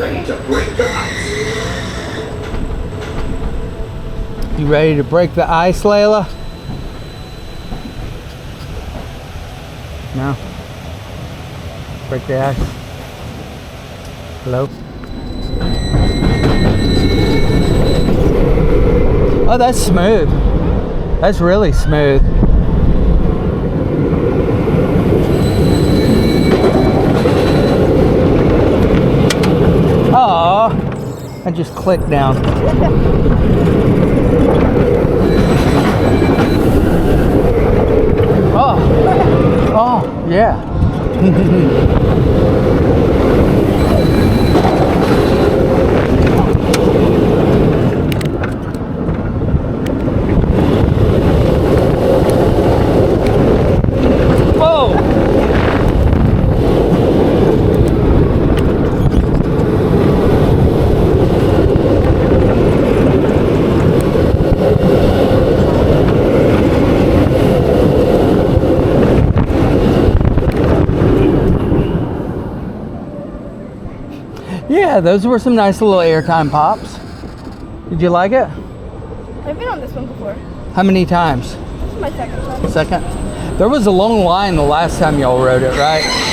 ready to break the ice. You ready to break the ice, Layla? No. Break the ice. Hello? Oh, that's smooth. That's really smooth. Oh, I just clicked down. Oh, oh, yeah. Yeah, those were some nice little airtime pops. Did you like it? I've been on this one before. How many times? This is my second time. Second? There was a long line the last time y'all rode it, right?